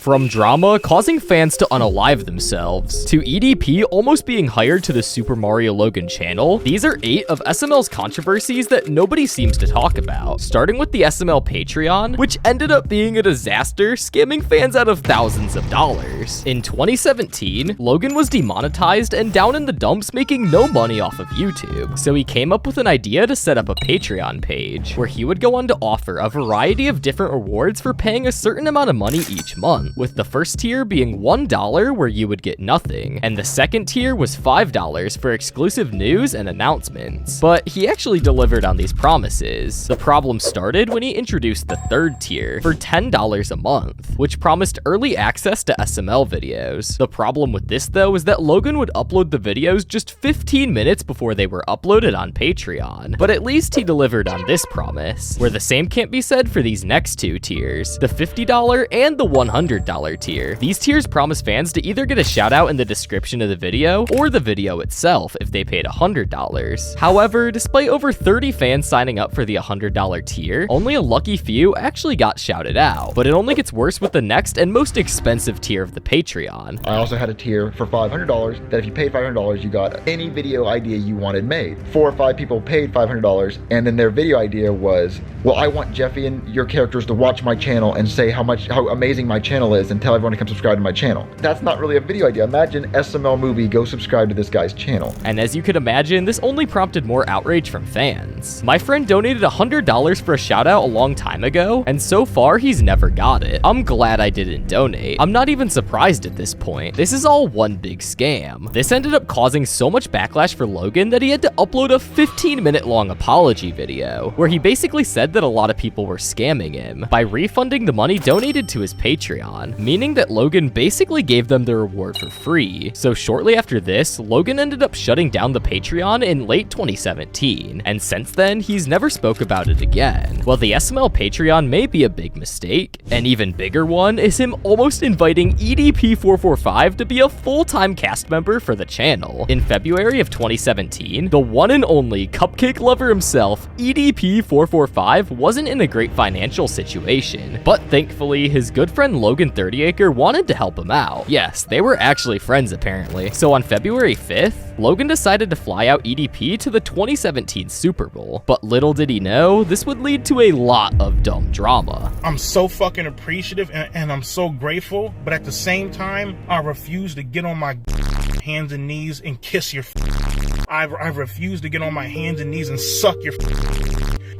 From drama causing fans to unalive themselves, to EDP almost being hired to the Super Mario Logan channel, these are 8 of SML's controversies that nobody seems to talk about. Starting with the SML Patreon, which ended up being a disaster, scamming fans out of thousands of dollars. In 2017, Logan was demonetized and down in the dumps, making no money off of YouTube. So he came up with an idea to set up a Patreon page, where he would go on to offer a variety of different rewards for paying a certain amount of money each month, with the first tier being $1 where you would get nothing, and the second tier was $5 for exclusive news and announcements. But he actually delivered on these promises. The problem started when he introduced the third tier for $10 a month, which promised early access to SML videos. The problem with this though is that Logan would upload the videos just 15 minutes before they were uploaded on Patreon. But at least he delivered on this promise, where the same can't be said for these next two tiers, the $50 and the $100 tier. These tiers promise fans to either get a shout out in the description of the video or the video itself if they paid $100. However, despite over 30 fans signing up for the $100 tier, only a lucky few actually got shouted out. But it only gets worse with the next and most expensive tier of the Patreon. I also had a tier for $500 that if you paid $500, you got any video idea you wanted made. 4 or 5 people paid $500, and then their video idea was, well, I want Jeffy and your characters to watch my channel and say how amazing my channel is and tell everyone to come subscribe to my channel. That's not really a video idea. Imagine SML movie, go subscribe to this guy's channel. And as you could imagine, this only prompted more outrage from fans. My friend donated $100 for a shout out a long time ago, and so far he's never got it. I'm glad I didn't donate. I'm not even surprised at this point. This is all one big scam. This ended up causing so much backlash for Logan that he had to upload a 15-minute long apology video, where he basically said that a lot of people were scamming him by refunding the money donated to his Patreon, meaning that Logan basically gave them the reward for free. So shortly after this, Logan ended up shutting down the Patreon in late 2017, and since then, he's never spoke about it again. While the SML Patreon may be a big mistake, an even bigger one is him almost inviting EDP445 to be a full-time cast member for the channel. In February of 2017, the one and only cupcake lover himself, EDP445, wasn't in a great financial situation, but thankfully, his good friend Logan 30acre wanted to help him out. Yes, they were actually friends apparently. So on February 5th, Logan decided to fly out EDP to the 2017 Super Bowl, but little did he know, this would lead to a lot of dumb drama. I'm so fucking appreciative and I'm so grateful, but at the same time, I refuse to get on my hands and knees and kiss your I refuse to get on my hands and knees and suck your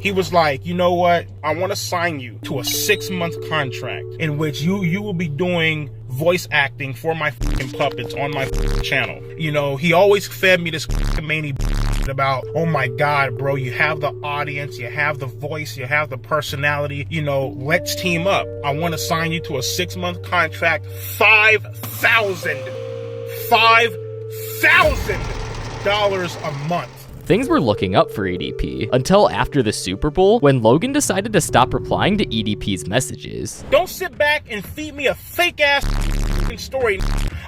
He was like, you know what? I want to sign you to a 6-month contract in which you will be doing voice acting for my puppets on my channel. You know, he always fed me this mania about, oh my God, bro, you have the audience, you have the voice, you have the personality, you know, let's team up. I want to sign you to a 6-month contract, $5,000 a month. Things were looking up for EDP until after the Super Bowl, when Logan decided to stop replying to EDP's messages. Don't sit back and feed me a fake ass story.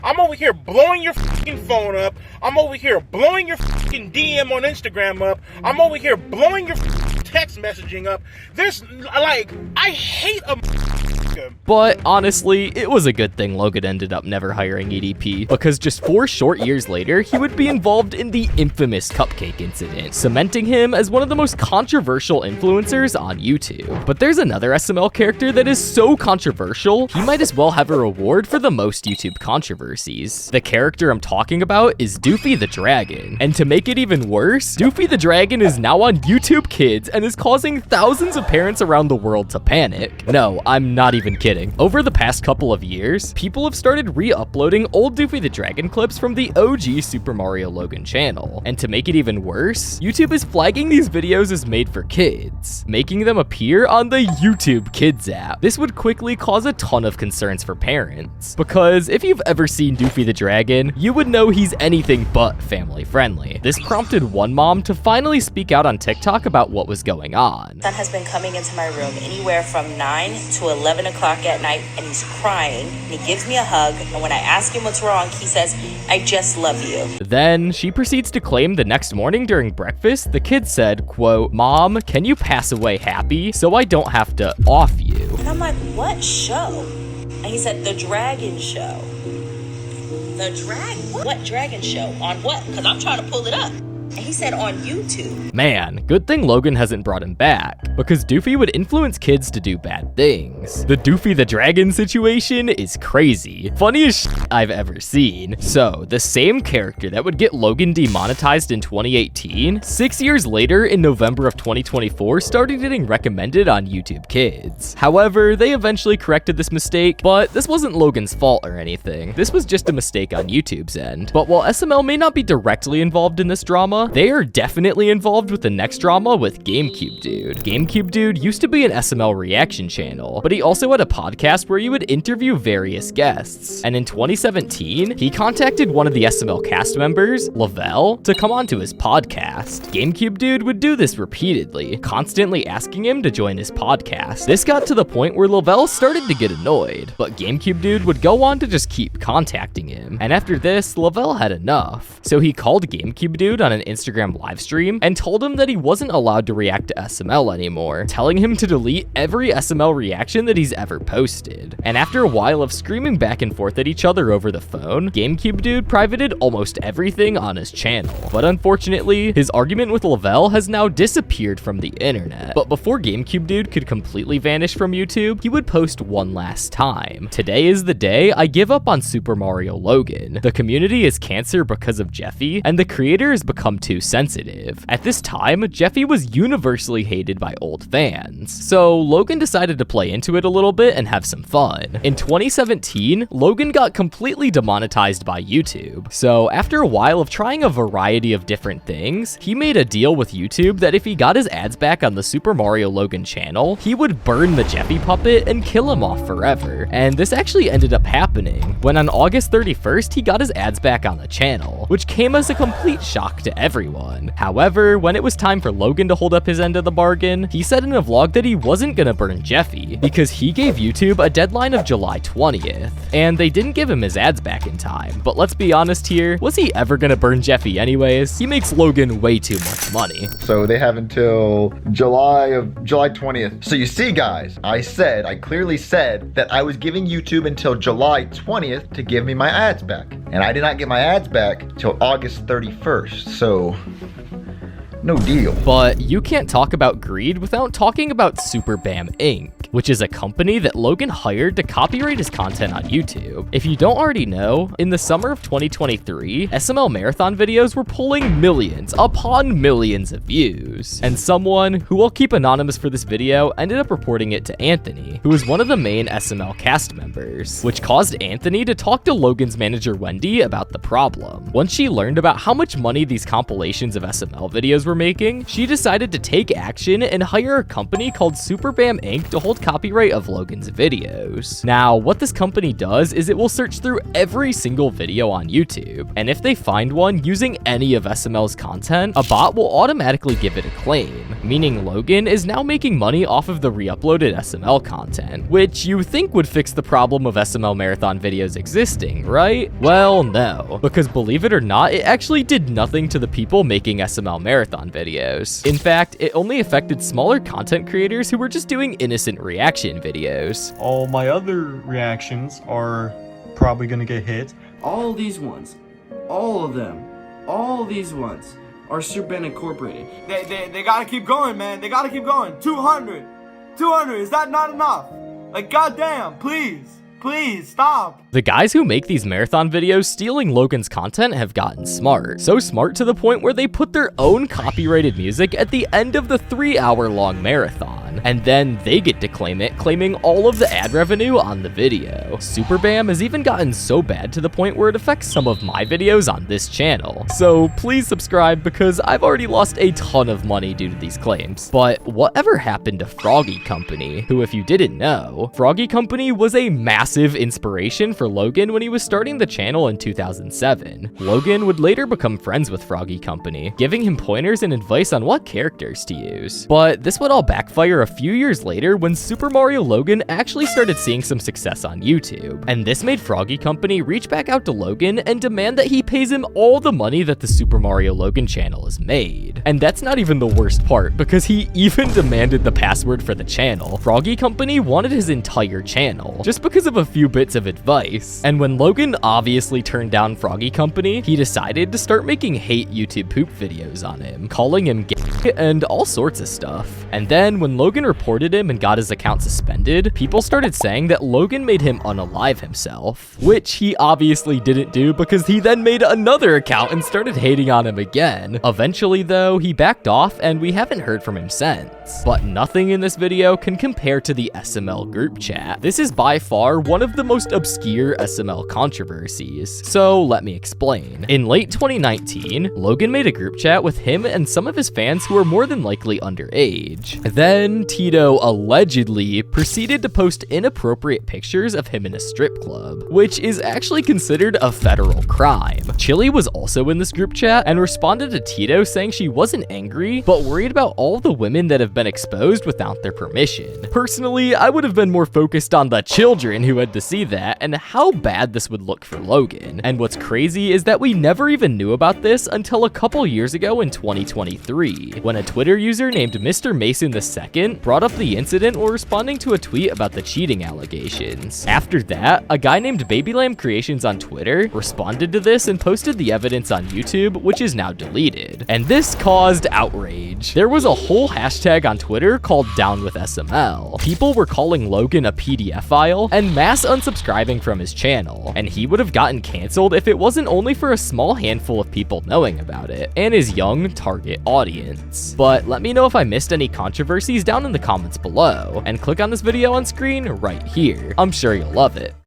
I'm over here blowing your phone up. I'm over here blowing your DM on Instagram up. I'm over here blowing your text messaging up. I hate a But honestly, it was a good thing Logan ended up never hiring EDP, because just 4 short years later, he would be involved in the infamous cupcake incident, cementing him as one of the most controversial influencers on YouTube. But there's another SML character that is so controversial, he might as well have a reward for the most YouTube controversies. The character I'm talking about is Doofy the Dragon, and to make it even worse, Doofy the Dragon is now on YouTube Kids and is causing thousands of parents around the world to panic. No, I'm not even kidding. Over the past couple of years, people have started re-uploading old Doofy the Dragon clips from the OG Super Mario Logan channel. And to make it even worse, YouTube is flagging these videos as made for kids, making them appear on the YouTube Kids app. This would quickly cause a ton of concerns for parents, because if you've ever seen Doofy the Dragon, you would know he's anything but family friendly. This prompted one mom to finally speak out on TikTok about what was going on. Son has been coming into my room anywhere from 9 to 11 o'clock at night, and he's crying, and he gives me a hug, and when I ask him what's wrong, he says, I just love you. Then she proceeds to claim the next morning during breakfast, the kid said, quote, Mom, can you pass away happy so I don't have to off you? And I'm like, what show? And he said, the Dragon Show. The what Dragon Show? On what? Because I'm trying to pull it up. And he said on YouTube. Man, good thing Logan hasn't brought him back, because Doofy would influence kids to do bad things. The Doofy the Dragon situation is crazy. Funniest shit I've ever seen. So, the same character that would get Logan demonetized in 2018, 6 years later in November of 2024 started getting recommended on YouTube Kids. However, they eventually corrected this mistake, but this wasn't Logan's fault or anything. This was just a mistake on YouTube's end. But while SML may not be directly involved in this drama, they are definitely involved with the next drama with GameCube Dude. GameCube Dude used to be an SML reaction channel, but he also had a podcast where he would interview various guests. And in 2017, he contacted one of the SML cast members, Lavelle, to come onto his podcast. GameCube Dude would do this repeatedly, constantly asking him to join his podcast. This got to the point where Lavelle started to get annoyed, but GameCube Dude would go on to just keep contacting him. And after this, Lavelle had enough. So he called GameCube Dude on an Instagram live stream and told him that he wasn't allowed to react to SML anymore, telling him to delete every SML reaction that he's ever posted. And after a while of screaming back and forth at each other over the phone, GameCube Dude privated almost everything on his channel. But unfortunately, his argument with Lavelle has now disappeared from the internet. But before GameCube Dude could completely vanish from YouTube, he would post one last time. Today is the day I give up on Super Mario Logan. The community is cancer because of Jeffy, and the creator has become too sensitive. At this time, Jeffy was universally hated by old fans, so Logan decided to play into it a little bit and have some fun. In 2017, Logan got completely demonetized by YouTube, so after a while of trying a variety of different things, he made a deal with YouTube that if he got his ads back on the Super Mario Logan channel, he would burn the Jeffy puppet and kill him off forever. And this actually ended up happening, when on August 31st, he got his ads back on the channel, which came as a complete shock to everyone. However, when it was time for Logan to hold up his end of the bargain, he said in a vlog that he wasn't gonna burn Jeffy because he gave YouTube a deadline of July 20th, and they didn't give him his ads back in time. But let's be honest here, was he ever gonna burn Jeffy anyways? He makes Logan way too much money. So they have until July 20th. So you see, guys, I clearly said that I was giving YouTube until July 20th to give me my ads back. And I did not get my ads back till August 31st. So no deal. But you can't talk about greed without talking about Super Bam Inc., which is a company that Logan hired to copyright his content on YouTube. If you don't already know, in the summer of 2023, SML marathon videos were pulling millions upon millions of views. And someone, who will keep anonymous for this video, ended up reporting it to Anthony, who is one of the main SML cast members, which caused Anthony to talk to Logan's manager Wendy about the problem. Once she learned about how much money these compilations of SML videos were making, she decided to take action and hire a company called Super Bam Inc. to hold copyright of Logan's videos. Now, what this company does is it will search through every single video on YouTube, and if they find one using any of SML's content, a bot will automatically give it a claim, meaning Logan is now making money off of the re-uploaded SML content, which you think would fix the problem of SML marathon videos existing, right? Well, no, because believe it or not, it actually did nothing to the people making SML marathon videos. In fact, it only affected smaller content creators who were just doing innocent reaction videos. All my other reactions are probably gonna get hit. All these ones, all of them, all these ones are Super Bam Incorporated. They gotta keep going, man. They gotta keep going. 200, is that not enough? Like, goddamn, please stop. The guys who make these marathon videos stealing Logan's content have gotten smart. So smart to the point where they put their own copyrighted music at the end of the 3-hour-long marathon. And then they get to claim it, claiming all of the ad revenue on the video. Super Bam has even gotten so bad to the point where it affects some of my videos on this channel. So please subscribe because I've already lost a ton of money due to these claims. But whatever happened to Froggy Company, who, if you didn't know, Froggy Company was a massive inspiration for Logan when he was starting the channel in 2007. Logan would later become friends with Froggy Company, giving him pointers and advice on what characters to use. But this would all backfire a few years later when Super Mario Logan actually started seeing some success on YouTube. And this made Froggy Company reach back out to Logan and demand that he pays him all the money that the Super Mario Logan channel has made. And that's not even the worst part, because he even demanded the password for the channel. Froggy Company wanted his entire channel, just because of a a few bits of advice. And when Logan obviously turned down Froggy Company, he decided to start making hate YouTube poop videos on him, calling him gay and all sorts of stuff. And then when Logan reported him and got his account suspended, people started saying that Logan made him unalive himself, which he obviously didn't do because he then made another account and started hating on him again. Eventually though, he backed off and we haven't heard from him since. But nothing in this video can compare to the SML group chat. This is by far one of the most obscure SML controversies, so let me explain. In late 2019, Logan made a group chat with him and some of his fans who are more than likely underage. Then Tito allegedly proceeded to post inappropriate pictures of him in a strip club, which is actually considered a federal crime. Chili was also in this group chat and responded to Tito saying she wasn't angry, but worried about all the women that have been exposed without their permission. Personally, I would have been more focused on the children who had to see that and how bad this would look for Logan. And what's crazy is that we never even knew about this until a couple years ago in 2023, when a Twitter user named Mr. Mason II brought up the incident while responding to a tweet about the cheating allegations. After that, a guy named Baby Lamb Creations on Twitter responded to this and posted the evidence on YouTube, which is now deleted. And this caused outrage. There was a whole hashtag on Twitter called Down with SML. People were calling Logan a PDF file and mass unsubscribing from his channel, and he would have gotten canceled if it wasn't only for a small handful of people knowing about it and his young target audience. But let me know if I missed any controversies down in the comments below, and click on this video on screen right here. I'm sure you'll love it.